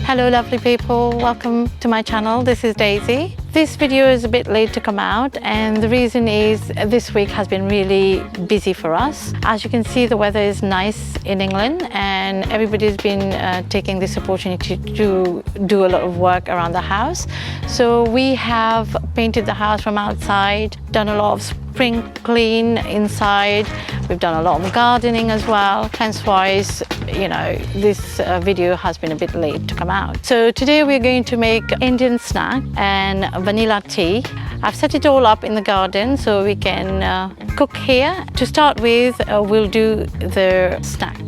Hello lovely people, welcome to my channel. This is Daisy. This video is a bit late to come out, and the reason is this week has been really busy for us. As you can see, the weather is nice in England and everybody's been taking this opportunity to do a lot of work around the house. So we have painted the house from outside, done a lot of spring clean inside. We've done a lot of gardening as well. Hence why, you know, this video has been a bit late to come out. So today we're going to make Indian snack and vanilla tea. I've set it all up in the garden so we can cook here. To start with, we'll do the snack.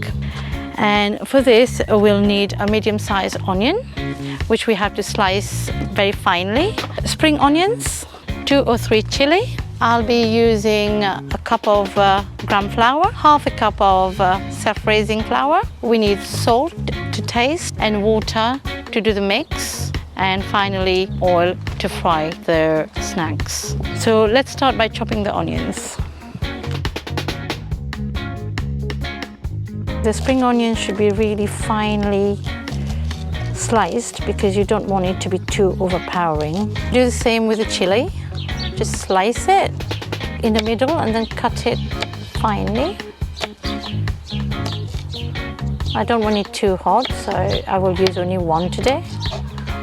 And for this, we'll need a medium-sized onion, which we have to slice very finely. Spring onions, 2 or 3 chili. I'll be using a cup of gram flour, half a cup of self-raising flour. We need salt to taste and water to do the mix, and finally oil to fry the snacks. So let's start by chopping the onions. The spring onion should be really finely sliced because you don't want it to be too overpowering. Do the same with the chili. Just slice it in the middle and then cut it finely. I don't want it too hot, so I will use only one today.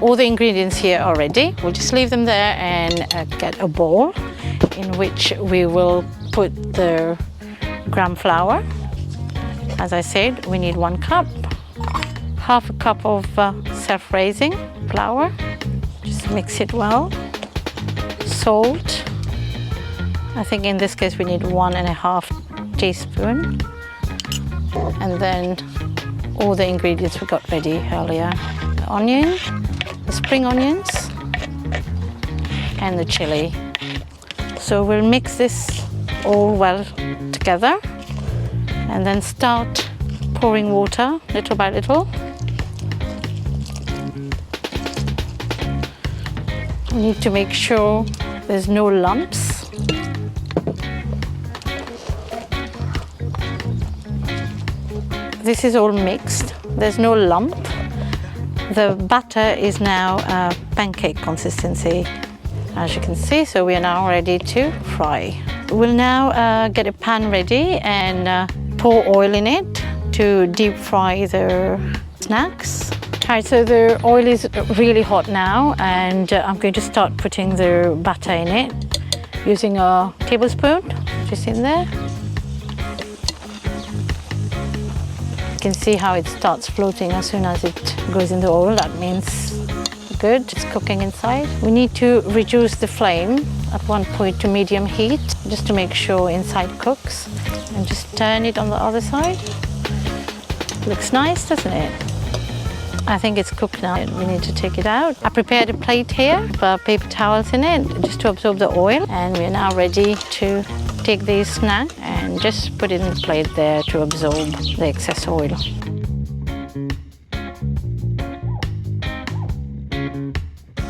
All the ingredients here are ready. We'll just leave them there and get a bowl in which we will put the gram flour. As I said, we need 1 cup, half a cup of self-raising flour. Just mix it well. Salt. I think in this case we need 1.5 teaspoon. And then all the ingredients we got ready earlier. The onion, the spring onions, and the chili. So we'll mix this all well together and then start pouring water little by little. We need to make sure there's no lumps. This is all mixed. There's no lump. The batter is now pancake consistency, as you can see. So we are now ready to fry. We'll now get a pan ready and pour oil in it to deep fry the snacks. Right, so the oil is really hot now, and I'm going to start putting the batter in it using a tablespoon, just in there. You can see how it starts floating as soon as it goes in the oil. That means good, it's cooking inside. We need to reduce the flame at one point to medium heat, just to make sure inside cooks, and just turn it on the other side. Looks nice, doesn't it? I think it's cooked now. We need to take it out. I prepared a plate here with paper towels in it just to absorb the oil, and we're now ready to take this snack and just put it in the plate there to absorb the excess oil.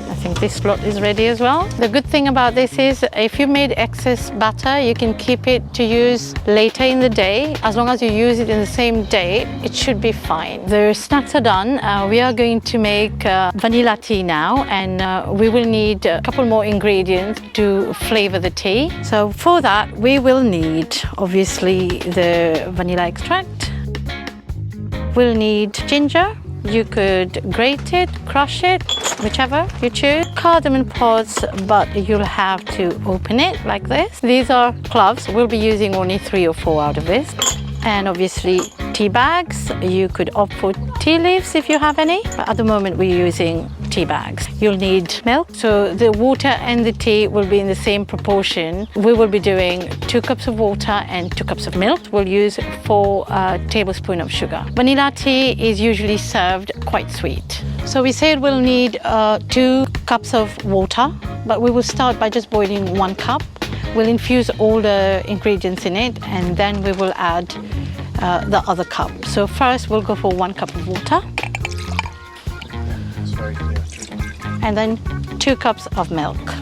I think this lot is ready as well. The good thing about this is if you made excess batter, you can keep it to use later in the day. As long as you use it in the same day, it should be fine. The snacks are done. We are going to make vanilla tea now, and we will need a couple more ingredients to flavor the tea. So for that, we will need obviously the vanilla extract. We'll need ginger. You could grate it, crush it, whichever you choose. Cardamom pods, but you'll have to open it like this. These are cloves. We'll be using only 3 or 4 out of this. And obviously tea bags. You could opt for tea leaves if you have any, but at the moment we're using tea bags. You'll need milk. So the water and the tea will be in the same proportion. We will be doing 2 cups of water and 2 cups of milk. We'll use 4 tablespoons of sugar. Vanilla tea is usually served quite sweet. So we said we'll need 2 cups of water, but we will start by just boiling 1 cup. We'll infuse all the ingredients in it, and then we will add the other cup. So first we'll go for 1 cup of water, and then 2 cups of milk.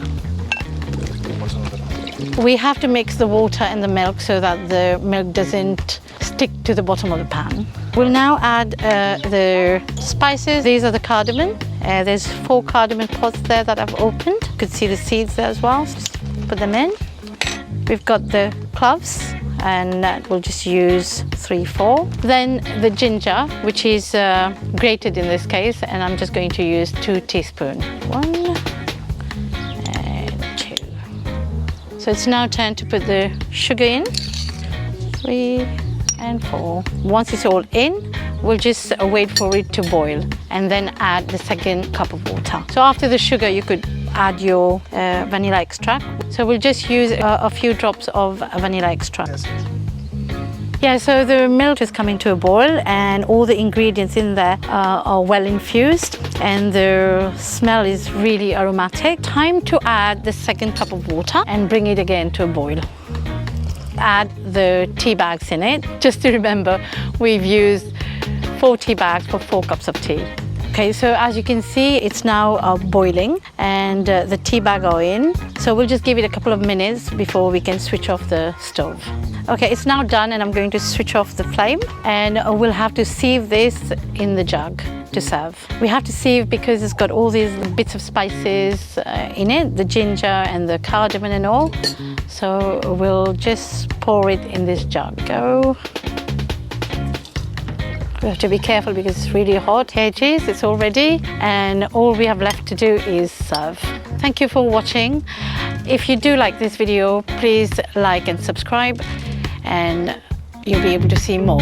We have to mix the water and the milk so that the milk doesn't stick to the bottom of the pan. We'll now add the spices. These are the cardamom. There's 4 cardamom pods there that I've opened. You could see the seeds there as well. Just put them in. We've got the cloves, and that we'll just use 3-4. Then the ginger, which is grated in this case, and I'm just going to use 2 teaspoons. 1 and 2. So it's now time to put the sugar in. 3 and 4. Once it's all in, we'll just wait for it to boil and then add the second cup of water. So after the sugar, you could add your vanilla extract. So we'll just use a few drops of vanilla extract. Yeah, so the milk is coming to a boil and all the ingredients in there are well infused and the smell is really aromatic. Time to add the second cup of water and bring it again to a boil. Add the tea bags in it. Just to remember, we've used 4 tea bags for 4 cups of tea. Okay, so as you can see, it's now boiling and the tea bag are in. So we'll just give it a couple of minutes before we can switch off the stove. Okay, it's now done and I'm going to switch off the flame and we'll have to sieve this in the jug to serve. We have to sieve because it's got all these bits of spices in it, the ginger and the cardamom and all. So we'll just pour it in this jug. Go. We have to be careful because it's really hot. Here it is, it's all ready, and all we have left to do is serve. Thank you for watching. If you do like this video, please like and subscribe, and you'll be able to see more.